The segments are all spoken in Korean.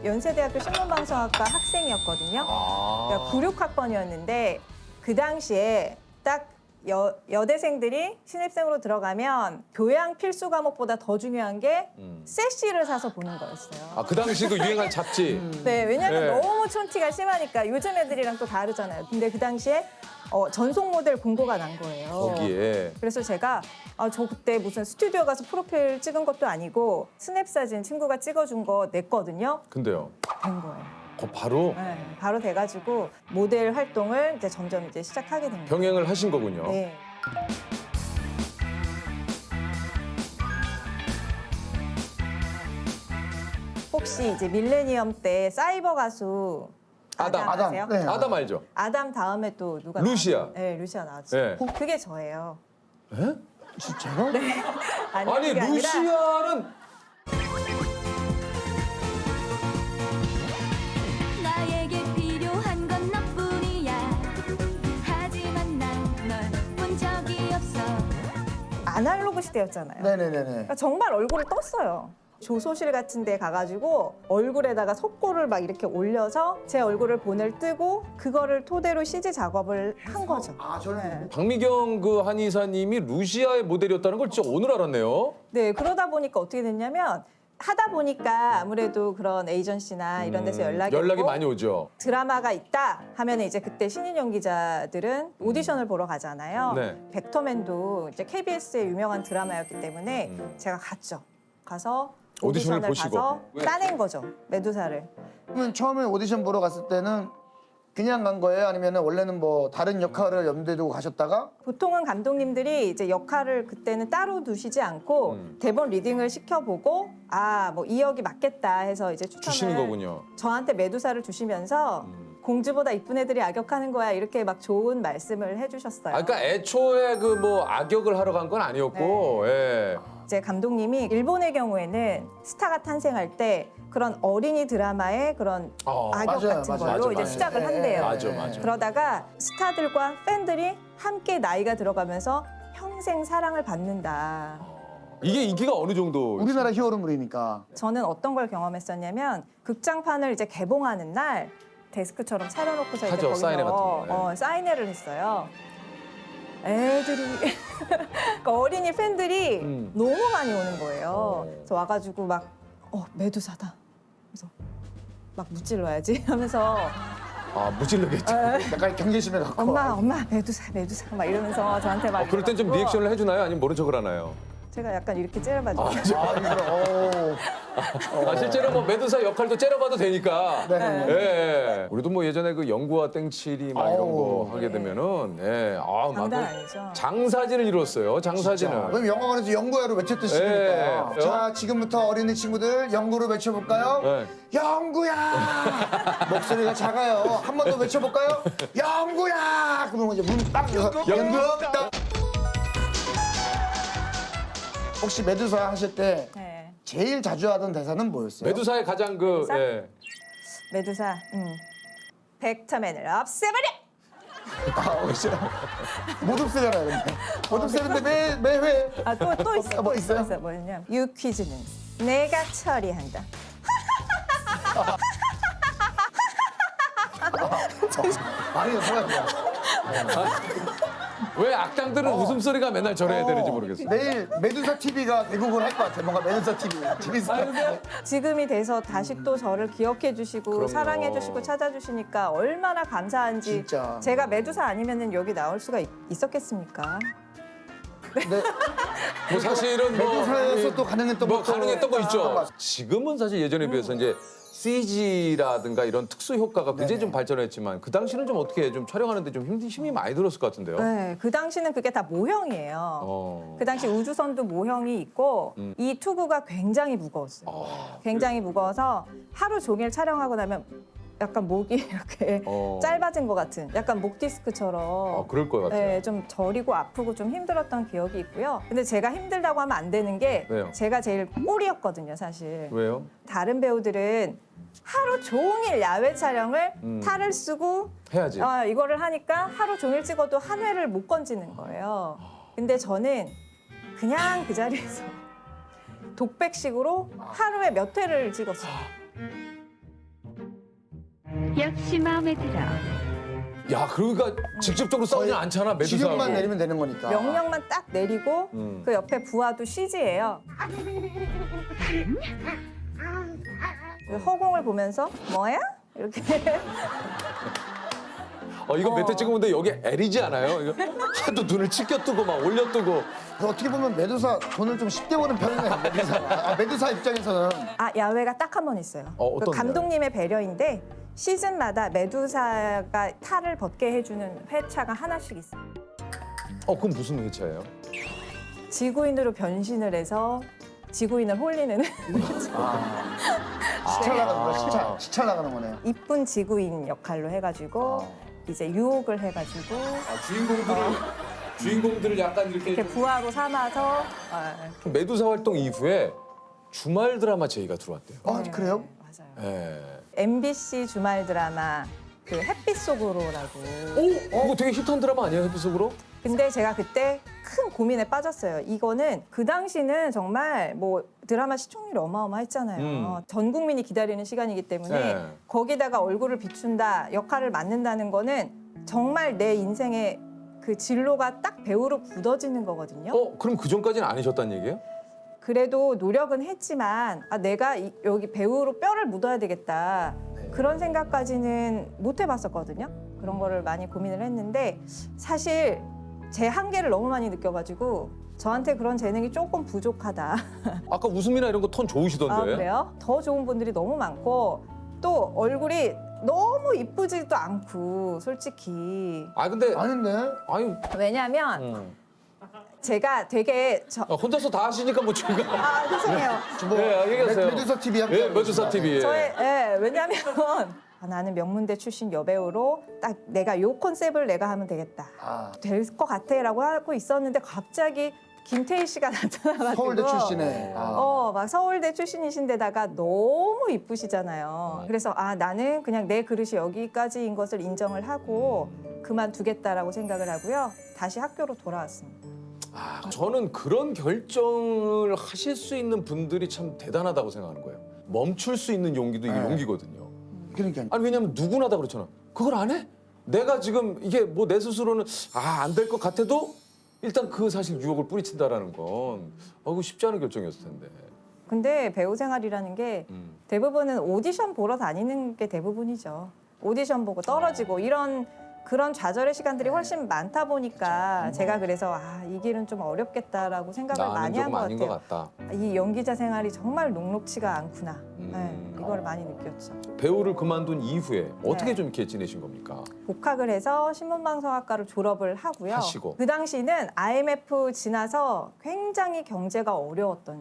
연세대학교 신문방송학과 학생이었거든요. 그러니까 96학번이었는데 그 당시에 딱 여대생들이 신입생으로 들어가면 교양 필수 과목보다 더 중요한 게 세시를 사서 보는 거였어요. 아, 그 당시 그 유행한 잡지. 네, 왜냐면 네. 너무 촌티가 심하니까 요즘 애들이랑 또 다르잖아요. 근데 그 당시에 전속 모델 공고가 난 거예요. 거기에. 그래서 제가 저 그때 무슨 스튜디오 가서 프로필 찍은 것도 아니고 스냅 사진 친구가 찍어준 거 냈거든요. 근데요. 된 거예요. 바로 네, 바로 돼가지고 모델 활동을 이제 점점 이제 시작하게 된 거예요. 병행을 하신 거군요. 네. 혹시 이제 밀레니엄 때 사이버 가수 아담. 아세요? 네. 아담 알죠? 아담 다음에 또 누가 루시아. 나왔죠? 네, 루시아 나왔죠. 네. 그게 저예요. 에? 진짜요? 아니, 그게 아니라 루시아는 나에게 필요한 건 너뿐이야. 하지만 난 널 본 적이 없어. 아날로그 시대였잖아요. 네네네네. 그러니까 정말 얼굴을 떴어요. 조소실 같은 데 가가지고 얼굴에다가 속고를 막 이렇게 올려서 제 얼굴을 본을 뜨고 그거를 토대로 CG 작업을 한 거죠. 아, 저는 박미경 그 한의사님이 루시아의 모델이었다는 걸 진짜 오늘 알았네요. 네, 그러다 보니까 어떻게 됐냐면 하다 보니까 아무래도 그런 에이전시나 이런 데서 연락이 오고 많이 오죠. 드라마가 있다 하면 이제 그때 신인 연기자들은 오디션을 보러 가잖아요. 네. 벡터맨도 이제 KBS의 유명한 드라마였기 때문에 제가 갔죠. 가서 오디션을 오디션을 보시고. 가서 따낸 거죠. 메두사를. 그러면 처음에 오디션 보러 갔을 때는 그냥 간 거예요? 아니면 원래는 뭐 다른 역할을 염두에 두고 가셨다가? 보통은 감독님들이 이제 역할을 그때는 따로 두시지 않고 대본 리딩을 시켜보고 뭐 이 역이 맞겠다 해서 이제 추천을 주시는 거군요. 저한테 메두사를 주시면서 공주보다 이쁜 애들이 악역하는 거야 이렇게 막 좋은 말씀을 해주셨어요. 아, 그러니까 애초에 그 뭐 악역을 하러 간 건 아니었고, 예. 이제 감독님이 일본의 경우에는 스타가 탄생할 때 그런 어린이 드라마의 그런 악역 맞아요, 같은 맞아요. 걸로 맞아, 이제 맞아. 시작을 한대요. 맞아. 그러다가 스타들과 팬들이 함께 나이가 들어가면서 평생 사랑을 받는다. 이게 인기가 어느 정도? 우리나라 히어로물이니까. 저는 어떤 걸 경험했었냐면 극장판을 이제 개봉하는 날 데스크처럼 차려놓고서 이제 하죠, 거기서 사인회 같은 거. 네. 사인회를 했어요. 애들이 그러니까 어린이 팬들이 너무 많이 오는 거예요. 그래서 와가지고 막 메두사다. 그래서 막 무찔러야지 하면서 아, 무질러겠죠. 약간 경계심에 갖고. 엄마 메두사 막 이러면서 저한테 막 그럴 땐 좀 이래가지고 리액션을 해주나요? 아니면 모른 척을 하나요? 제가 약간 이렇게 째려봐주고 실제로 뭐 메두사 역할도 째려봐도 되니까. 네네네. 예. 우리도 뭐 예전에 그 영구와 땡칠이 막 이런 거 하게 네. 되면은, 예. 막 장난 그 아니죠. 장사진을 이뤘어요. 장사진을. 그럼 영화관에서 영구야로 외쳤듯이 예. 니까 자, 지금부터 어린이 친구들 영구로 외쳐볼까요? 네. 영구야! 목소리가 작아요. 한 번 더 외쳐볼까요? 영구야! 그러면 이제 문 딱 열어서 영구 딱. 혹시 메두사 하실 때 네. 제일 자주 하던 대사는 뭐였어요? 메두사의 가장 그, 메두사? 예. 메두사 벡터맨을 없애버려! 못 없애잖아요, 근데. 못 없애는데 매회. 또 있어. 뭐 있어요? 뭐냐면 유 퀴즈는 내가 처리한다. 아니, 뭐야. 왜 악당들은 웃음소리가 맨날 저래야 되는지 모르겠어요. 내일 메두사 TV가 대국을 할 것 같아. 뭔가 메두사 TV. 재밌을 것 같아. 지금이 돼서 다시 또 저를 기억해 주시고 그럼요. 사랑해 주시고 찾아주시니까 얼마나 감사한지. 진짜. 제가 메두사 아니면은 여기 나올 수가 있었겠습니까? 근데 뭐 사실은 뭐. 메두사에서 또 가능했던 뭐 것도 가능했던 거 있죠. 맞아. 지금은 사실 예전에 비해서 이제 CG라든가 이런 특수 효과가 굉장히 네네. 좀 발전했지만 그 당시는 좀 어떻게 좀 촬영하는데 좀 힘이 많이 들었을 것 같은데요. 네, 그 당시는 그게 다 모형이에요. 그 당시 우주선도 모형이 있고 이 투구가 굉장히 무거웠어요. 굉장히 무거워서 하루 종일 촬영하고 나면 약간 목이 이렇게 짧아진 것 같은 약간 목 디스크처럼 그럴 것 같아요. 네, 좀 저리고 아프고 좀 힘들었던 기억이 있고요. 근데 제가 힘들다고 하면 안 되는 게 왜요? 제가 제일 꼴이었거든요, 사실. 왜요? 다른 배우들은 하루 종일 야외 촬영을 탈을 쓰고 해야지. 이거를 하니까 하루 종일 찍어도 한 회를 못 건지는 거예요. 근데 저는 그냥 그 자리에서 독백식으로 하루에 몇 회를 찍었어요. 역시 마음에 들어. 야, 그러니까 직접적으로 싸우진 않잖아, 메두사하고. 지령만 내리면 되는 거니까. 명령만 딱 내리고 그 옆에 부하도 CG예요. 그 허공을 보면서 뭐야? 이렇게 이거 몇 회 찍으면 여기 L이지 않아요? 이거 하도 눈을 치켜뜨고 막 올려뜨고. 그래서 어떻게 보면 메두사 돈을 좀 쉽게 버는 편이네요. 메두사가. 메두사 입장에서는. 야외가 딱 한 번 있어요. 어떤 그 감독님의 배려인데 시즌마다 메두사가 탈을 벗게 해주는 회차가 하나씩 있어요. 그럼 무슨 회차예요? 지구인으로 변신을 해서 지구인을 홀리는 시찰 나가는 거야, 시찰 나가는 거네요. 이쁜 지구인 역할로 해가지고 이제 유혹을 해가지고 주인공들을 약간 이렇게 이렇게 부하로 삼아서 메두사 활동 이후에 주말 드라마 제의가 들어왔대요. 그래요? 맞아요. 예. MBC 주말 드라마 그 햇빛 속으로라고. 그거 되게 힙한 드라마 아니에요, 햇빛 속으로? 근데 제가 그때 큰 고민에 빠졌어요. 이거는 그 당시는 정말 뭐 드라마 시청률이 어마어마했잖아요. 전 국민이 기다리는 시간이기 때문에 네. 거기다가 얼굴을 비춘다, 역할을 맡는다는 거는 정말 내 인생의 그 진로가 딱 배우로 굳어지는 거거든요. 그럼 그 전까지는 아니셨다는 얘기예요? 그래도 노력은 했지만 내가 여기 배우로 뼈를 묻어야 되겠다. 그런 생각까지는 못 해봤었거든요. 그런 거를 많이 고민을 했는데 사실 제 한계를 너무 많이 느껴가지고 저한테 그런 재능이 조금 부족하다. 아까 웃음이나 이런 거 톤 좋으시던데. 그래요? 더 좋은 분들이 너무 많고 또 얼굴이 너무 이쁘지도 않고 솔직히. 근데 아닌데? 아니 왜냐면 제가 되게 혼자서 다 하시니까 뭐 제가 죄송해요. 네, 얘기하세요. 메두사 TV 함께. 예, 메두사 TV. 왜냐면 나는 명문대 출신 여배우로 딱 내가 요 컨셉을 내가 하면 되겠다. 될 것 같아라고 하고 있었는데 갑자기 김태희 씨가 나타나가지고 서울대 출신에. 막 서울대 출신이신데다가 너무 이쁘시잖아요. 그래서 나는 그냥 내 그릇이 여기까지인 것을 인정을 하고 그만두겠다라고 생각을 하고요. 다시 학교로 돌아왔습니다. 저는 그런 결정을 하실 수 있는 분들이 참 대단하다고 생각하는 거예요. 멈출 수 있는 용기도 이게 용기거든요. 그러니까. 아니 왜냐면 누구나 다 그렇잖아. 그걸 안 해? 내가 지금 이게 뭐 내 스스로는 안 될 것 같아도 일단 그 사실 유혹을 뿌리친다라는 건 그거 쉽지 않은 결정이었을 텐데. 근데 배우 생활이라는 게 대부분은 오디션 보러 다니는 게 대부분이죠. 오디션 보고 떨어지고 그런 좌절의 시간들이 훨씬 많다 보니까 제가 그래서 이 길은 좀 어렵겠다라고 생각을 나는 많이 한 조금 것 아닌 것 같아요. 같다. 이 연기자 생활이 정말 녹록치가 않구나. 이걸 많이 느꼈죠. 배우를 그만둔 이후에 어떻게 네. 좀 이렇게 지내신 겁니까? 복학을 해서 신문방송학과를 졸업을 하고요. 하시고. 그 당시는 IMF 지나서 굉장히 경제가 어려웠던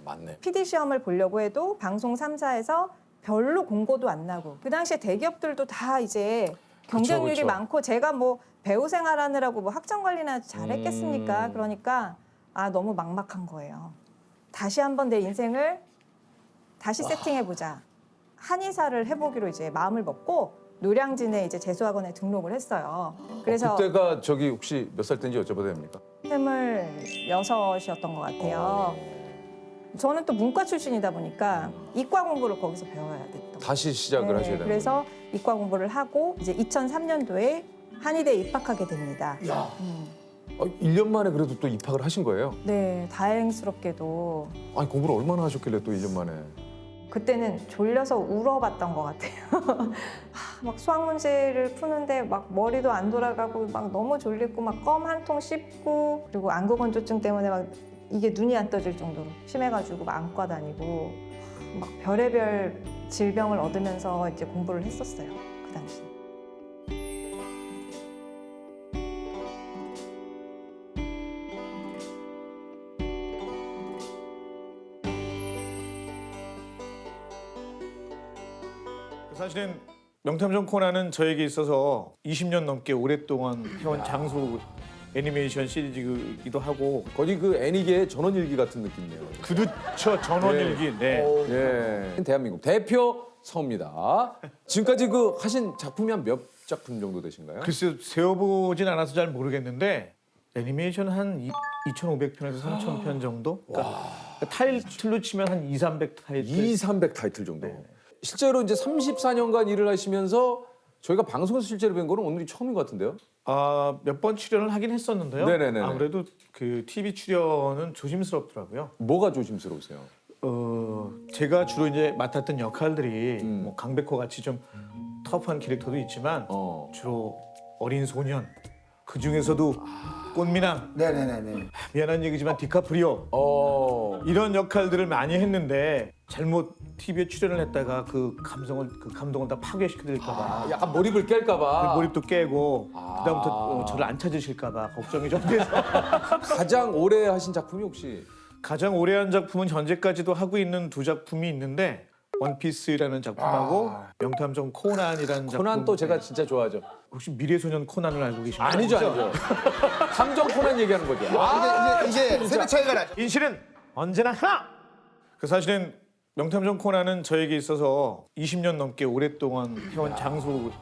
맞네. PD 시험을 보려고 해도 방송 3사에서 별로 공고도 안 나고 그 당시에 대기업들도 다 이제 경쟁률이 그쵸. 많고 제가 뭐 배우 생활하느라고 뭐 학점 관리나 잘했겠습니까? 그러니까 너무 막막한 거예요. 다시 한번 내 인생을 다시 세팅해보자. 한의사를 해보기로 이제 마음을 먹고 노량진에 이제 재수학원에 등록을 했어요. 그래서 그때가 저기 혹시 몇 살 때인지 여쭤봐도 됩니까? 26이었던 것 같아요. 저는 또 문과 출신이다 보니까 이과 공부를 거기서 배워야 됐던 다시 시작을 하셔야 되는 그래서 이과 공부를 하고 이제 2003년도에 한의대에 입학하게 됩니다. 1년 만에 그래도 또 입학을 하신 거예요? 네, 다행스럽게도 아니 공부를 얼마나 하셨길래 또 1년 만에. 그때는 졸려서 울어봤던 것 같아요. 막 수학 문제를 푸는데 막 머리도 안 돌아가고 막 너무 졸리고 막 껌 한 통 씹고 그리고 안구건조증 때문에 막 이게 눈이 안 떠질 정도로 심해가지고 막 안과 다니고 막 별의별 질병을 얻으면서 이제 공부를 했었어요. 그 당시. 사실은 명탐정 코난은 저에게 있어서 20년 넘게 오랫동안 해온 장수 애니메이션 시리즈이기도 하고 거의 그 애니계의 전원일기 같은 느낌이에요. 그렇죠 전원일기 네. 예. 대한민국 대표 성우입니다. 지금까지 그 하신 작품이 한 몇 작품 정도 되신가요? 글쎄 세어보진 않아서 잘 모르겠는데 애니메이션 한 2,500편에서 3,000편 정도? 그러니까 타이틀로 치면 한 200, 300 타이틀. 200, 300 타이틀 정도. 네. 실제로 이제 34년간 일을 하시면서 저희가 방송에서 실제로 뵌 거는 오늘이 처음인 것 같은데요? 몇 번 출연을 하긴 했었는데요. 네네네네. 아무래도 그 TV 출연은 조심스럽더라고요. 뭐가 조심스러우세요? 제가 주로 이제 맡았던 역할들이 뭐 강백호 같이 좀 터프한 캐릭터도 있지만 주로 어린 소년, 그 중에서도 꽃미남, 네네네네. 미안한 얘기지만 디카프리오 이런 역할들을 많이 했는데 잘못 TV에 출연을 했다가 그 감동을 다 파괴시켜드릴까봐 약간 몰입을 깰까봐. 몰입도 깨고 그다음부터 저를 안 찾으실까봐 걱정이 좀 돼서 가장 오래 하신 작품이 혹시? 가장 오래 한 작품은 현재까지도 하고 있는 두 작품이 있는데 원피스라는 작품하고 명탐정 코난이라는 작품. 코난 또 제가 진짜 좋아하죠. 혹시 미래소년 코난을 알고 계신가요? 아니죠, 아니죠. 탐정 코난 얘기하는 거죠. 근데 이제 세대 차이가 나죠. 인실은 언제나 하나. 그 사실은 명탐정 코난은 저에게 있어서 20년 넘게 오랫동안 해온 장수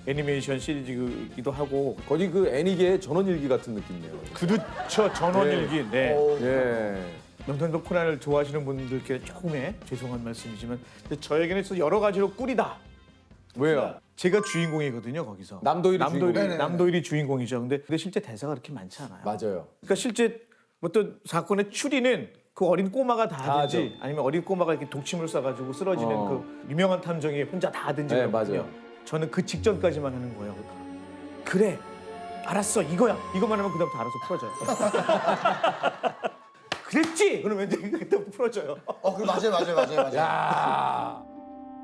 애니메이션 시리즈이기도 하고 거의 그 애니계의 전원일기 같은 느낌이에요. 그렇죠 전원일기. 네. 예. 명탐정 코난을 좋아하시는 분들께 조금의 죄송한 말씀이지만 근데 저에게는 있어서 여러 가지로 꿀이다. 왜요? 제가 주인공이거든요 거기서. 남도일이 주인공. 남도일이 주인공이죠. 근데 실제 대사가 그렇게 많지 않아요. 맞아요. 그러니까 실제 어떤 사건의 추리는 그 어린 꼬마가 다 하든지 하죠. 아니면 어린 꼬마가 이렇게 독침을 쏴가지고 쓰러지는 그 유명한 탐정이 혼자 다 하든지 네, 그렇거든요. 맞아요. 저는 그 직전까지만 하는 거예요. 그래 알았어 이거야 이거만 하면 그다음부터 알아서 풀어져요. 그랬지? 그러면 이제 그때 풀어져요. 그럼 맞아요. 야.